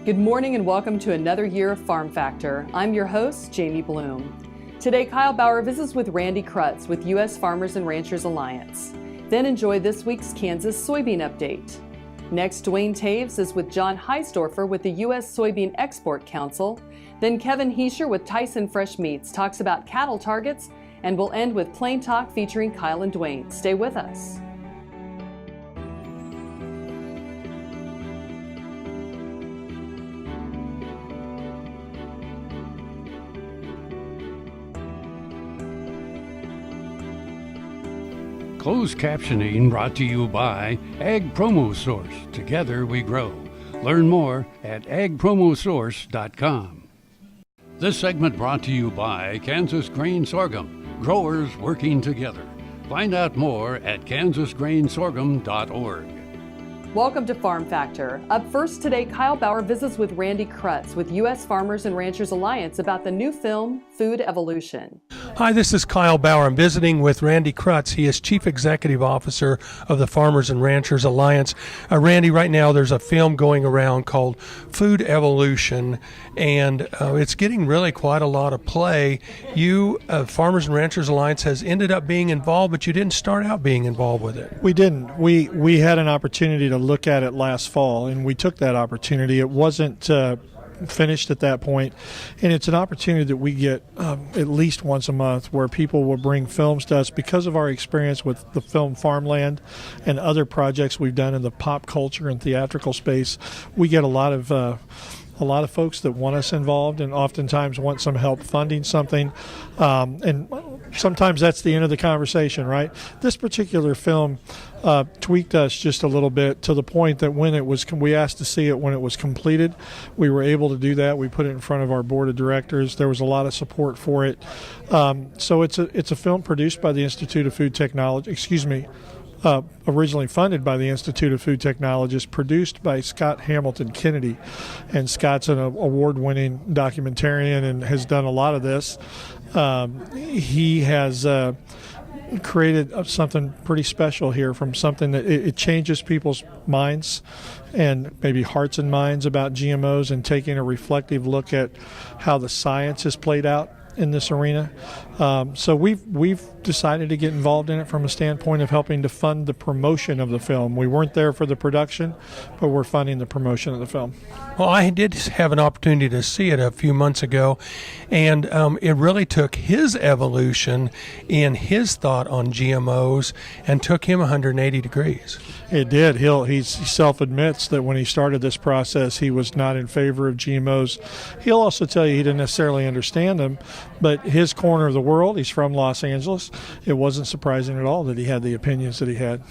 Good morning and welcome to another year of Farm Factor. I'm your host, Jamie Bloom. Today, Kyle Bauer visits with Randy Krutz with U.S. Farmers and Ranchers Alliance. Then enjoy this week's Kansas soybean update. Next, Dwayne Taves is with John Heisdorfer with the U.S. Soybean Export Council. Then Kevin Heischer with Tyson Fresh Meats talks about cattle targets, and we'll end with Plain Talk featuring Kyle and Dwayne. Stay with us. Closed captioning brought to you by Ag Promo Source. Together we grow. Learn more at agpromosource.com. This segment brought to you by Kansas Grain Sorghum. Growers working together. Find out more at kansasgrainsorghum.org. Welcome to Farm Factor. Up first today, Kyle Bauer visits with Randy Krutz with U.S. Farmers and Ranchers Alliance about the new film, Food Evolution. Hi, this is Kyle Bauer. I'm visiting with Randy Krutz. He is Chief Executive Officer of the Farmers and Ranchers Alliance. Randy, right now there's a film going around called Food Evolution, and it's getting really quite a lot of play. You, Farmers and Ranchers Alliance, has ended up being involved, but you didn't start out being involved with it. We didn't. We had an opportunity to look at it last fall, and we took that opportunity. It wasn't finished at that point, and it's an opportunity that we get at least once a month where people will bring films to us because of our experience with the film Farmland and other projects we've done in the pop culture and theatrical space. We get a lot of folks that want us involved and oftentimes want some help funding something, and sometimes that's the end of the conversation, right? This particular film tweaked us just a little bit to the point that when it was, we asked to see it when it was completed. We were able to do that. We put it in front of our board of directors. There was a lot of support for it. So it's a film produced by the Institute of Food Technology, originally funded by the Institute of Food Technologists, produced by Scott Hamilton Kennedy. And Scott's an award-winning documentarian and has done a lot of this. He has created something pretty special here, from something that it changes people's minds and maybe hearts and minds about GMOs, and taking a reflective look at how the science has played out in this arena. So we've decided to get involved in it from a standpoint of helping to fund the promotion of the film. We weren't there for the production, but we're funding the promotion of the film. Well, I did have an opportunity to see it a few months ago, and it really took his evolution in his thought on GMOs and took him 180 degrees. It did. He self-admits that when he started this process, he was not in favor of GMOs. He'll also tell you he didn't necessarily understand them, but his corner of the world, he's from Los Angeles, it wasn't surprising at all that he had the opinions that he had.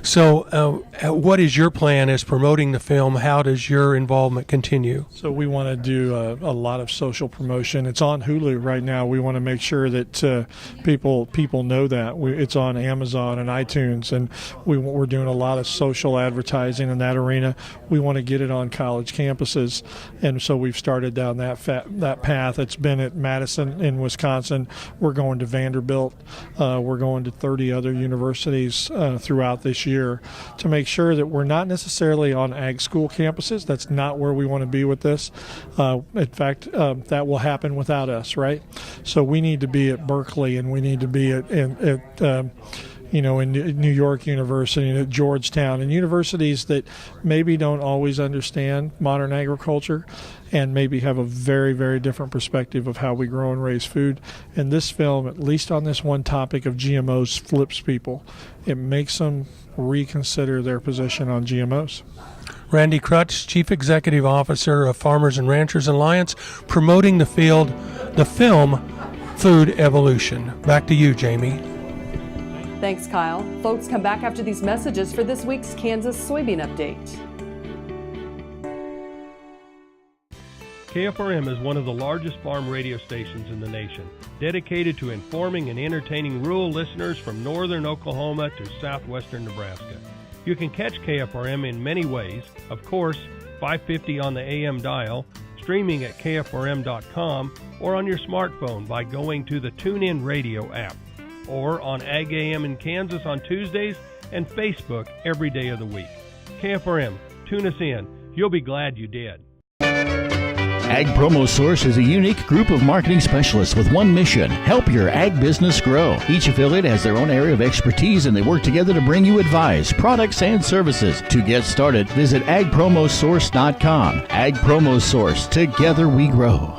So what is your plan as promoting the film? How does your involvement continue? So we want to do a lot of social promotion. It's on Hulu right now. We want to make sure that people know that. It's on Amazon and iTunes, and we're doing a lot of social advertising in that arena. We want to get it on college campuses, and so we've started down that path. It's been at Madison in Wisconsin. We're going to Vanderbilt. We're going to 30 other universities throughout this year to make sure that we're not necessarily on ag school campuses. That's not where we want to be with this. In fact, that will happen without us, right? So we need to be at Berkeley, and we need to be in New York University and at Georgetown, and universities that maybe don't always understand modern agriculture and maybe have a very, very different perspective of how we grow and raise food. And this film, at least on this one topic of GMOs, flips people. It makes them reconsider their position on GMOs. Randy Krutz, Chief Executive Officer of Farmers and Ranchers Alliance, promoting the film Food Evolution. Back to you, Jamie. Thanks, Kyle. Folks, come back after these messages for this week's Kansas soybean update. KFRM is one of the largest farm radio stations in the nation, dedicated to informing and entertaining rural listeners from northern Oklahoma to southwestern Nebraska. You can catch KFRM in many ways. Of course, 550 on the AM dial, streaming at kfrm.com, or on your smartphone by going to the TuneIn Radio app, or on Ag AM in Kansas on Tuesdays and Facebook every day of the week. KFRM, tune us in. You'll be glad you did. Ag Promo Source is a unique group of marketing specialists with one mission: help your ag business grow. Each affiliate has their own area of expertise, and they work together to bring you advice, products, and services. To get started, visit agpromosource.com. Ag Promo Source. Together we grow.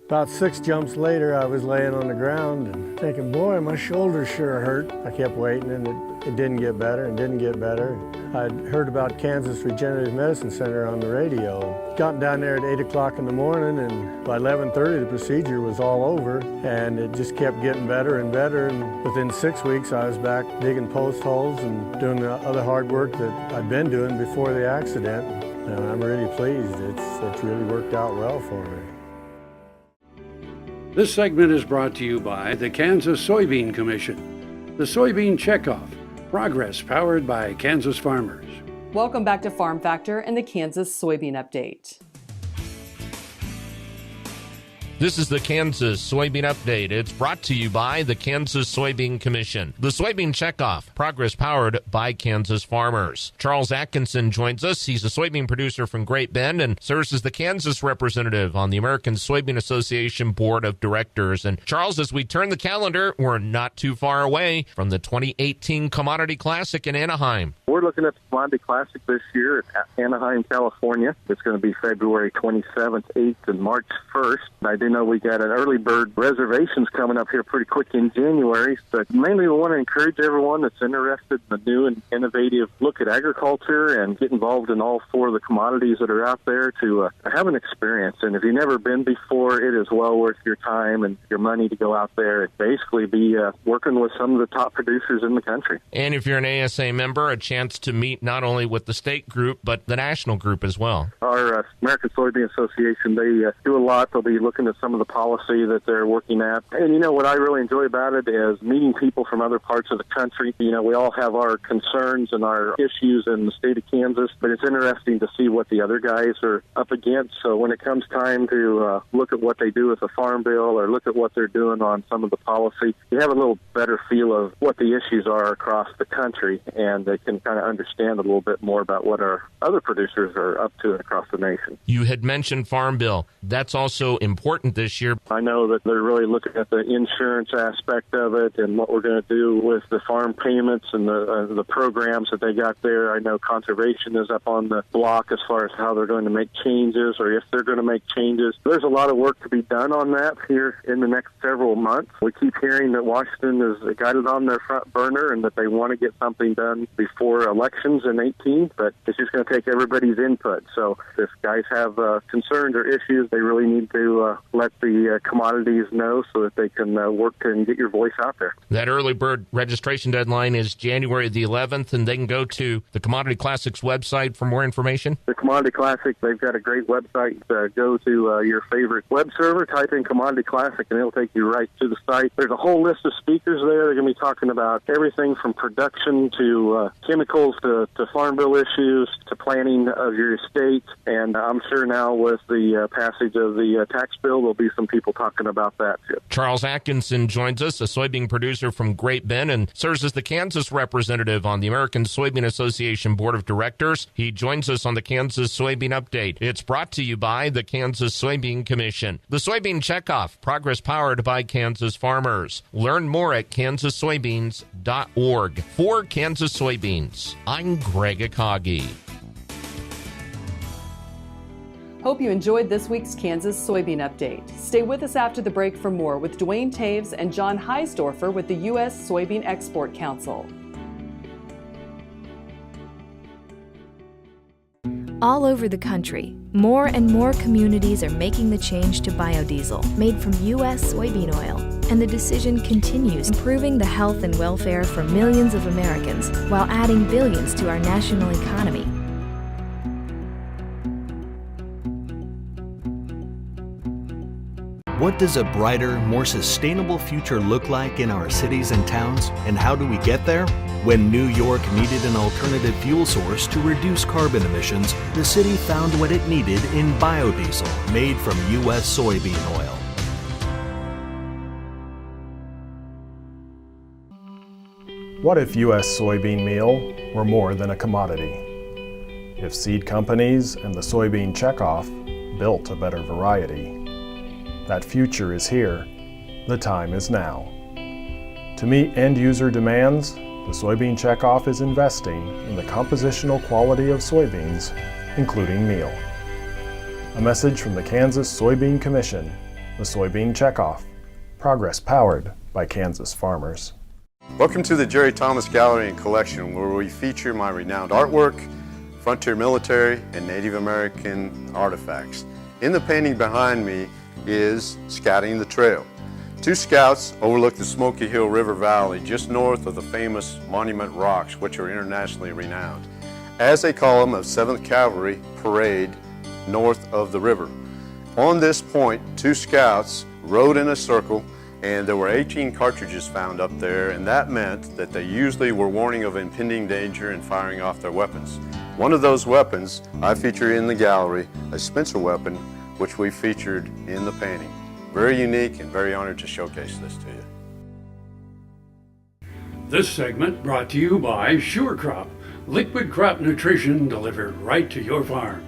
About 6 jumps later, I was laying on the ground and thinking, boy, my shoulders sure hurt. I kept waiting, and it didn't get better and didn't get better. I'd heard about Kansas Regenerative Medicine Center on the radio. Got down there at 8 o'clock in the morning, and by 11:30 the procedure was all over, and it just kept getting better and better. And within 6 weeks, I was back digging post holes and doing the other hard work that I'd been doing before the accident. And I'm really pleased. It's really worked out well for me. This segment is brought to you by the Kansas Soybean Commission, the Soybean Checkoff, progress powered by Kansas farmers. Welcome back to Farm Factor and the Kansas Soybean Update. This is the Kansas Soybean Update. It's brought to you by the Kansas Soybean Commission. The Soybean Checkoff, progress powered by Kansas farmers. Charles Atkinson joins us. He's a soybean producer from Great Bend and serves as the Kansas representative on the American Soybean Association Board of Directors. And Charles, as we turn the calendar, we're not too far away from the 2018 Commodity Classic in Anaheim. We're looking at the Commodity Classic this year at Anaheim, California. It's going to be February 27th, 8th, and March 1st. I do know we got an early bird reservations coming up here pretty quick in January, but mainly we want to encourage everyone that's interested in the new and innovative look at agriculture and get involved in all 4 of the commodities that are out there to have an experience. And if you've never been before, it is well worth your time and your money to go out there and basically be working with some of the top producers in the country. And if you're an ASA member, a chance to meet not only with the state group, but the national group as well. Our American Soybean Association, they do a lot. They'll be looking at some of the policy that they're working at. And, you know, what I really enjoy about it is meeting people from other parts of the country. You know, we all have our concerns and our issues in the state of Kansas, but it's interesting to see what the other guys are up against. So when it comes time to look at what they do with the Farm Bill or look at what they're doing on some of the policy, you have a little better feel of what the issues are across the country, and they can kind of understand a little bit more about what our other producers are up to across the nation. You had mentioned Farm Bill. That's also important this year. I know that they're really looking at the insurance aspect of it and what we're going to do with the farm payments and the programs that they got there. I know conservation is up on the block as far as how they're going to make changes or if they're going to make changes. There's a lot of work to be done on that here in the next several months. We keep hearing that Washington has got it on their front burner and that they want to get something done before elections in 18, but it's just going to take everybody's input. So if guys have concerns or issues, they really need to let the commodities know so that they can work and get your voice out there. That early bird registration deadline is January the 11th, and they can go to the Commodity Classic's website for more information. The Commodity Classic, they've got a great website. Go to your favorite web server, type in Commodity Classic, and it'll take you right to the site. There's a whole list of speakers there. They're going to be talking about everything from production to chemicals to Farm Bill issues to planning of your estate. And I'm sure now with the passage of the tax bill, there'll be some people talking about that too. Charles Atkinson joins us, a soybean producer from Great Bend and serves as the Kansas representative on the American Soybean Association Board of Directors. He joins us on the Kansas Soybean Update. It's brought to you by the Kansas Soybean Commission. The Soybean Checkoff, progress powered by Kansas farmers. Learn more at kansassoybeans.org. For Kansas Soybeans, I'm Greg Akagi. Hope you enjoyed this week's Kansas Soybean Update. Stay with us after the break for more with Dwayne Taves and John Heisdorfer with the U.S. Soybean Export Council. All over the country, more and more communities are making the change to biodiesel made from U.S. soybean oil, and the decision continues improving the health and welfare for millions of Americans while adding billions to our national economy. What does a brighter, more sustainable future look like in our cities and towns, and how do we get there? When New York needed an alternative fuel source to reduce carbon emissions, the city found what it needed in biodiesel made from U.S. soybean oil. What if U.S. soybean meal were more than a commodity? If seed companies and the soybean checkoff built a better variety. That future is here. The time is now. To meet end-user demands, the Soybean Checkoff is investing in the compositional quality of soybeans, including meal. A message from the Kansas Soybean Commission, the Soybean Checkoff, progress powered by Kansas farmers. Welcome to the Jerry Thomas Gallery and Collection, where we feature my renowned artwork, frontier military, and Native American artifacts. In the painting behind me is Scouting the Trail. Two scouts overlook the Smoky Hill River Valley just north of the famous Monument Rocks, which are internationally renowned, as a column of 7th Cavalry parade north of the river. On this point, two scouts rode in a circle, and there were 18 cartridges found up there, and that meant that they usually were warning of impending danger and firing off their weapons. One of those weapons I feature in the gallery, a Spencer weapon, which we featured in the painting. Very unique and very honored to showcase this to you. This segment brought to you by SureCrop, liquid crop nutrition delivered right to your farm.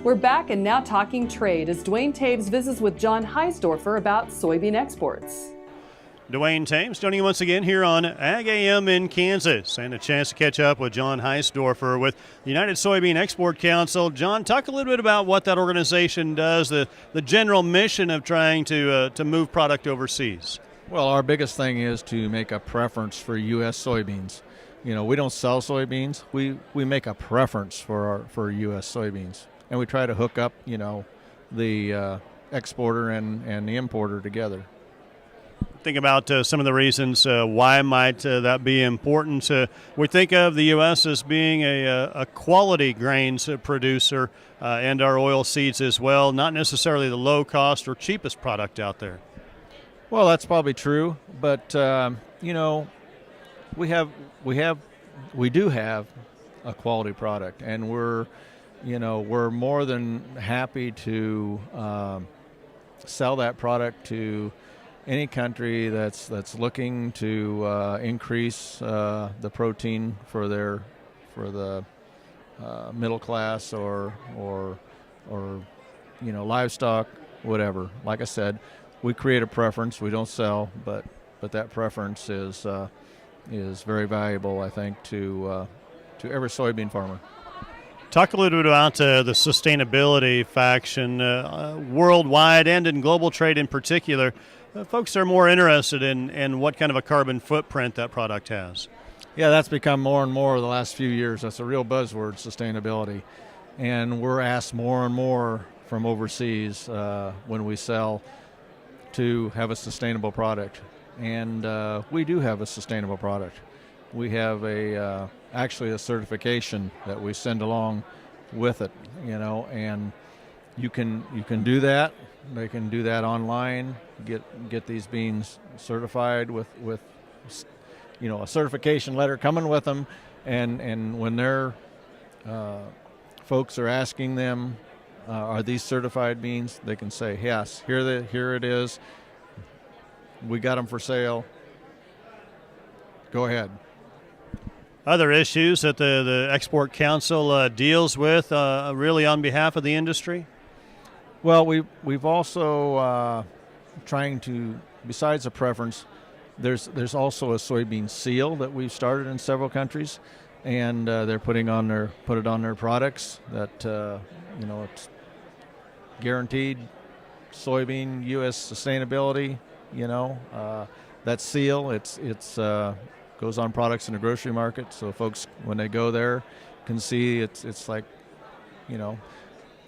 We're back and now talking trade as Dwayne Taves visits with John Heisdorfer about soybean exports. Dwayne Taves joining you once again here on Ag AM in Kansas, and a chance to catch up with John Heisdorfer with the United Soybean Export Council. John, talk a little bit about what that organization does, the general mission of trying to move product overseas. Well, our biggest thing is to make a preference for U.S. soybeans. You know, we don't sell soybeans. We make a preference for U.S. soybeans, and we try to hook up, you know, the exporter and the importer together. Think about some of the reasons why might that be important. We think of the U.S. as being a quality grains producer and our oil seeds as well, not necessarily the low cost or cheapest product out there. Well, that's probably true, but you know, we do have a quality product, and we're more than happy to sell that product to any country that's looking to increase the protein for the middle class or you know, livestock, whatever. Like I said, we create a preference. We don't sell, but that preference is very valuable, I think, to every soybean farmer. Talk a little bit about the sustainability faction worldwide and in global trade in particular. Folks are more interested in what kind of a carbon footprint that product has. Yeah, that's become more and more the last few years. That's a real buzzword, sustainability. And we're asked more and more from overseas when we sell to have a sustainable product. And we do have a sustainable product. We have actually a certification that we send along with it, you know, and you can do that. They can do that online, get these beans certified with you know, a certification letter coming with them, and when their folks are asking them, are these certified beans, they can say, yes, here it is, we got them for sale, go ahead. Other issues that the Export Council deals with really on behalf of the industry? Well, we've also trying to, besides a preference, there's also a soybean seal that we've started in several countries, and they're put it on their products that you know, it's guaranteed soybean U.S. sustainability. You know, that seal it's goes on products in the grocery market, so folks when they go there can see it's like, you know.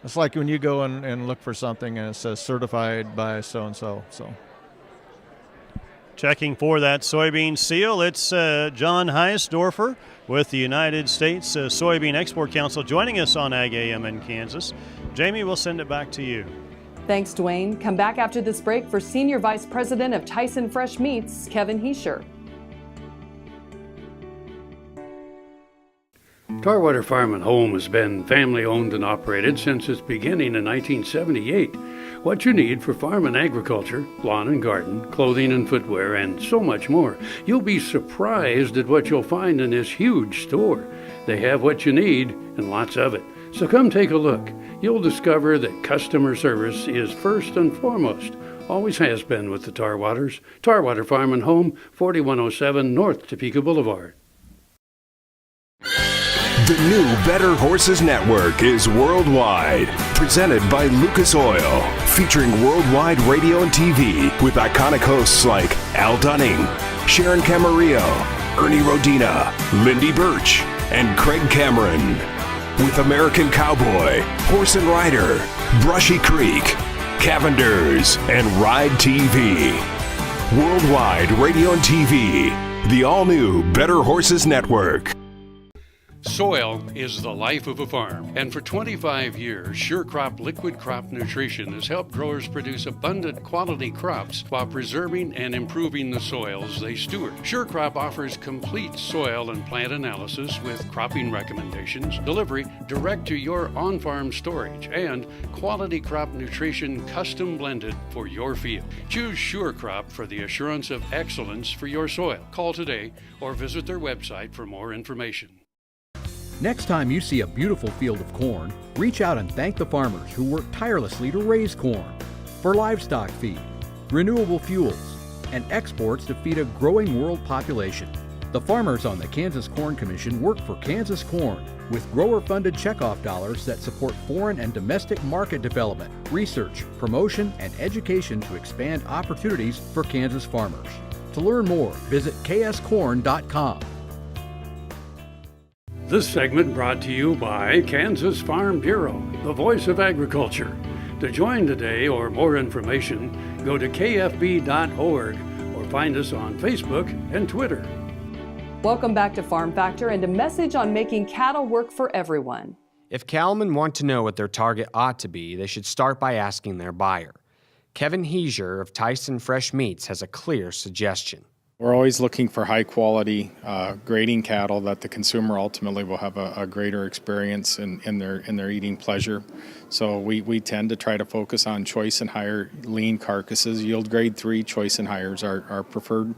It's like when you go and look for something and it says certified by so-and-so. So, checking for that soybean seal, it's John Heisdorfer with the United States Soybean Export Council joining us on Ag AM in Kansas. Jamie, we'll send it back to you. Thanks, Dwayne. Come back after this break for Senior Vice President of Tyson Fresh Meats, Kevin Heischer. Tarwater Farm and Home has been family owned and operated since its beginning in 1978. What you need for farm and agriculture, lawn and garden, clothing and footwear, and so much more. You'll be surprised at what you'll find in this huge store. They have what you need and lots of it. So come take a look. you'll discover that customer service is first and foremost. Always has been with the Tarwaters. Tarwater Farm and Home, 4107 North Topeka Boulevard. The new Better Horses Network is worldwide, presented by Lucas Oil, featuring worldwide radio and TV with iconic hosts like Al Dunning, Sharon Camarillo, Ernie Rodina, Lindy Birch, and Craig Cameron. With American Cowboy, Horse and Rider, Brushy Creek, Cavenders, and Ride TV. Worldwide radio and TV, the all-new Better Horses Network. Soil is the life of a farm, and for 25 years, SureCrop Liquid Crop Nutrition has helped growers produce abundant quality crops while preserving and improving the soils they steward. SureCrop offers complete soil and plant analysis with cropping recommendations, delivery direct to your on-farm storage, and quality crop nutrition custom blended for your field. Choose SureCrop for the assurance of excellence for your soil. Call today or visit their website for more information. Next time you see a beautiful field of corn, reach out and thank the farmers who work tirelessly to raise corn for livestock feed, renewable fuels, and exports to feed a growing world population. The farmers on the Kansas Corn Commission work for Kansas Corn with grower-funded checkoff dollars that support foreign and domestic market development, research, promotion, and education to expand opportunities for Kansas farmers. To learn more, visit kscorn.com. This segment brought to you by Kansas Farm Bureau, the voice of agriculture. To join today or more information, go to kfb.org or find us on Facebook and Twitter. Welcome back to Farm Factor and a message on making cattle work for everyone. If cattlemen want to know what their target ought to be, they should start by asking their buyer. Kevin Heiser of Tyson Fresh Meats has a clear suggestion. We're always looking for high quality grading cattle that the consumer ultimately will have a greater experience in their eating pleasure. So we tend to try to focus on choice and higher lean carcasses. Yield grade 3 choice and hires are preferred.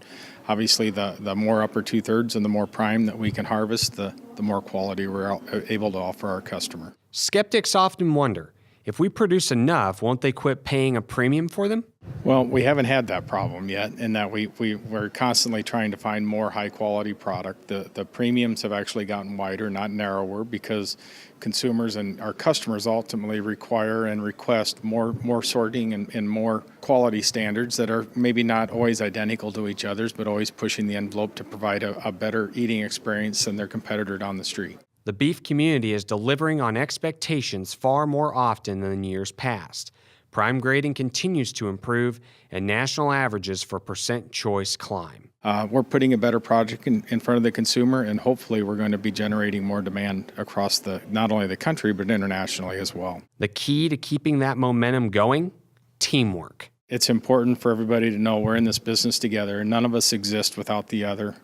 Obviously the more upper 2/3 and the more prime that we can harvest, the more quality we're able to offer our customer. Skeptics often wonder, if we produce enough, won't they quit paying a premium for them? Well, we haven't had that problem yet, in that we're constantly trying to find more high-quality product. The premiums have actually gotten wider, not narrower, because consumers and our customers ultimately require and request more sorting and more quality standards that are maybe not always identical to each other's, but always pushing the envelope to provide a better eating experience than their competitor down the street. The beef community is delivering on expectations far more often than in years past. Prime grading continues to improve, and national averages for percent choice climb. We're putting a better product in front of the consumer, and hopefully we're going to be generating more demand across not only the country, but internationally as well. The key to keeping that momentum going? Teamwork. It's important for everybody to know we're in this business together, and none of us exist without the other.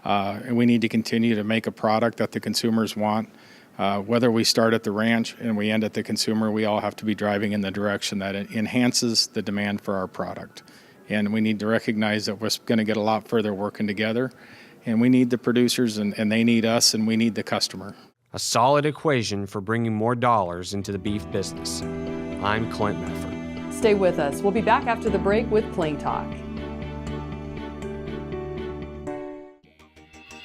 And we need to continue to make a product that the consumers want. Whether we start at the ranch and we end at the consumer, we all have to be driving in the direction that it enhances the demand for our product. And we need to recognize that we're going to get a lot further working together. And we need the producers, and they need us, and we need the customer. A solid equation for bringing more dollars into the beef business. I'm Clint Mefford. Stay with us. We'll be back after the break with Plain Talk.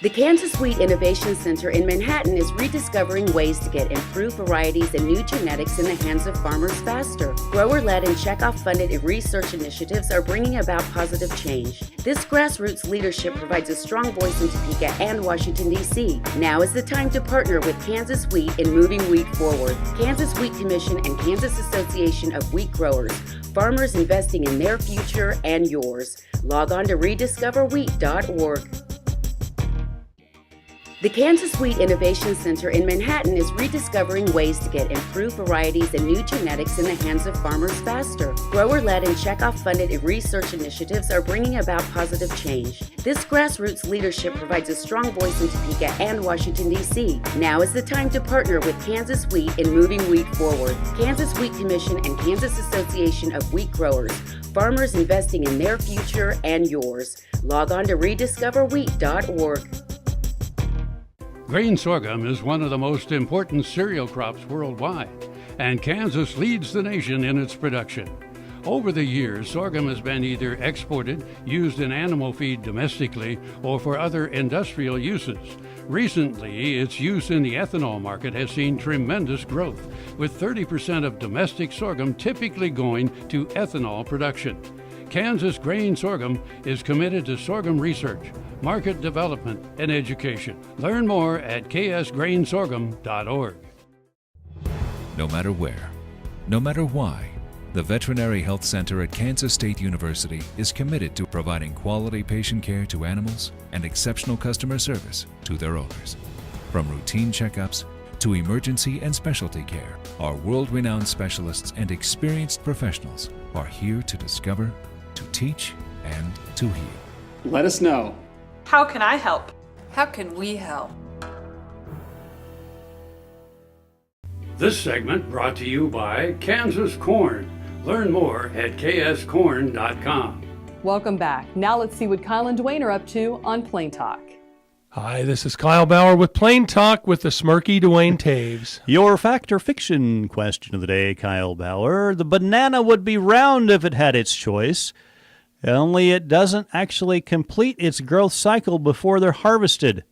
The Kansas Wheat Innovation Center in Manhattan is rediscovering ways to get improved varieties and new genetics in the hands of farmers faster. Grower-led and checkoff-funded research initiatives are bringing about positive change. This grassroots leadership provides a strong voice in Topeka and Washington, D.C. Now is the time to partner with Kansas Wheat in moving wheat forward. Kansas Wheat Commission and Kansas Association of Wheat Growers. Farmers investing in their future and yours. Log on to rediscoverwheat.org. The Kansas Wheat Innovation Center in Manhattan is rediscovering ways to get improved varieties and new genetics in the hands of farmers faster. Grower-led and checkoff-funded research initiatives are bringing about positive change. This grassroots leadership provides a strong voice in Topeka and Washington, D.C. Now is the time to partner with Kansas Wheat in moving wheat forward. Kansas Wheat Commission and Kansas Association of Wheat Growers. Farmers investing in their future and yours. Log on to rediscoverwheat.org. Grain sorghum is one of the most important cereal crops worldwide, and Kansas leads the nation in its production. Over the years, sorghum has been either exported, used in animal feed domestically, or for other industrial uses. Recently, its use in the ethanol market has seen tremendous growth, with 30% of domestic sorghum typically going to ethanol production. Kansas Grain Sorghum is committed to sorghum research, market development, and education. Learn more at ksgrainsorghum.org. No matter where, no matter why, the Veterinary Health Center at Kansas State University is committed to providing quality patient care to animals and exceptional customer service to their owners. From routine checkups to emergency and specialty care, our world-renowned specialists and experienced professionals are here to discover, to teach, and to heal. Let us know. How can I help? How can we help? This segment brought to you by Kansas Corn. Learn more at kscorn.com. Welcome back. Now let's see what Kyle and Dwayne are up to on Plain Talk. Hi, this is Kyle Bauer with Plain Talk with the smirky Dwayne Taves. Your fact or fiction question of the day, Kyle Bauer. The banana would be round if it had its choice, only it doesn't actually complete its growth cycle before they're harvested.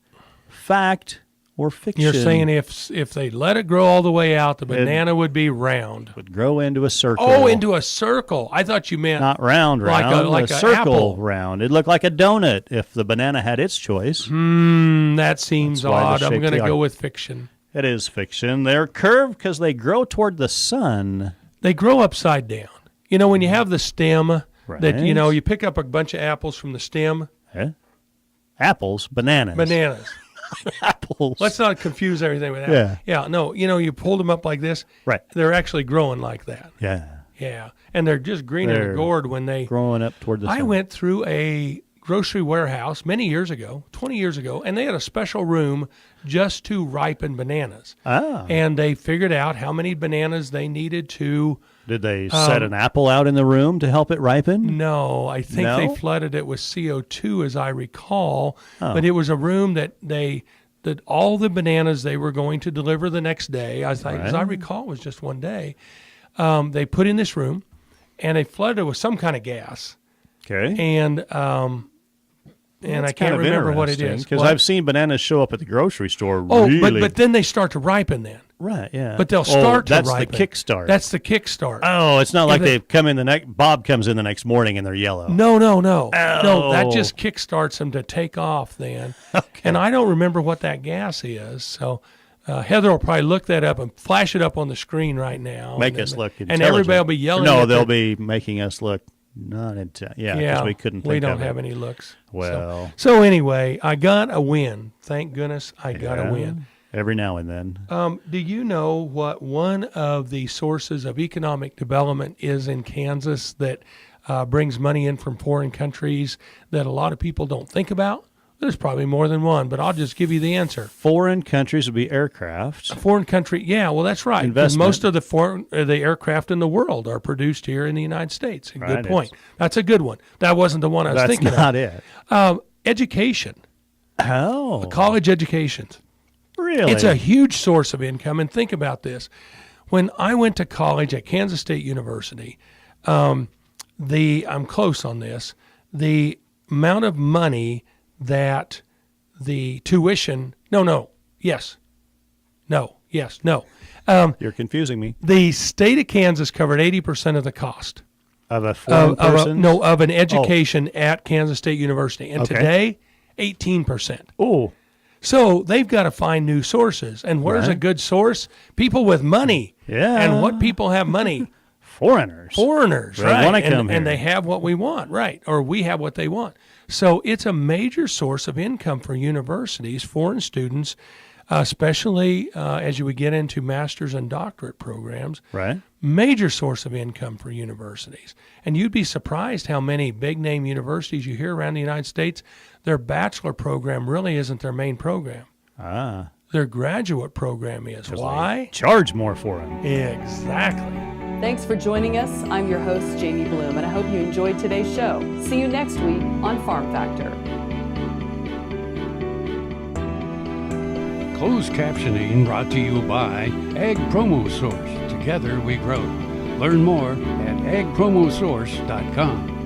Fact or fiction? You're saying if they let it grow all the way out, the banana would be round. Would grow into a circle. Oh, into a circle. I thought you meant not round, like a circle apple. round. It'd look like a donut if the banana had its choice. That seems odd. I'm going to go with fiction. It is fiction. They're curved because they grow toward the sun. They grow upside down. You know, when you have the stem, right, that, you know, you pick up a bunch of apples from the stem. Apples, bananas. Bananas. Apples. Let's not confuse everything with that. Yeah, no, you know, you pull them up like this. Right. They're actually growing like that. Yeah. Yeah. And they're just green in the gourd when they... growing up toward the sun. I went through a grocery warehouse many years ago, 20 years ago, and they had a special room just to ripen bananas. Ah. And they figured out how many bananas they needed to... Did they set an apple out in the room to help it ripen? No, I think they flooded it with CO2, as I recall. Oh. But it was a room that all the bananas they were going to deliver the next day, as I recall, was just one day. They put in this room, and they flooded it with some kind of gas. Okay. And I can't remember what it is. Because I've seen bananas show up at the grocery store. Oh, really. but then they start to ripen then. Right, yeah. But they'll start to ripen. That's the kickstart. That's the kickstart. Oh, it's not like they've come in the next... Bob comes in the next morning and they're yellow. No. Oh. No, that just kickstarts them to take off then. Okay. And I don't remember what that gas is. So Heather will probably look that up and flash it up on the screen right now. Make us look intelligent. And everybody will be yelling. No, they'll be making us look not intelligent. Yeah, because we couldn't think we of don't it. have any looks. Well. So anyway, I got a win. Thank goodness I got a win. Every now and then. Do you know what one of the sources of economic development is in Kansas that brings money in from foreign countries that a lot of people don't think about? There's probably more than one, but I'll just give you the answer. Foreign countries would be aircraft. A foreign country, yeah, well, that's right. Investment. Most of the aircraft in the world are produced here in the United States. Good point. That's a good one. That wasn't the one I was thinking of. That's not it. Education. Oh. College education. Really? It's a huge source of income. And think about this. When I went to college at Kansas State University, I'm close on this, the amount of money that the tuition, no. You're confusing me. The state of Kansas covered 80% of the cost. Of a foreign person? Of an education at Kansas State University. And today, 18%. Oh. So they've got to find new sources. And where's a good source? People with money. Yeah. And what people have money? Foreigners. Foreigners, They right. want to come here. And they have what we want, right. Or we have what they want. So it's a major source of income for universities, foreign students, especially as you would get into master's and doctorate programs. Right. Major source of income for universities. And you'd be surprised how many big-name universities you hear around the United States, their bachelor program really isn't their main program. Ah. Their graduate program is. Why? Charge more for them. Exactly. Thanks for joining us. I'm your host, Jamie Bloom, and I hope you enjoyed today's show. See you next week on Farm Factor. Closed captioning brought to you by Ag Promo Source. Together we grow. Learn more at agpromosource.com.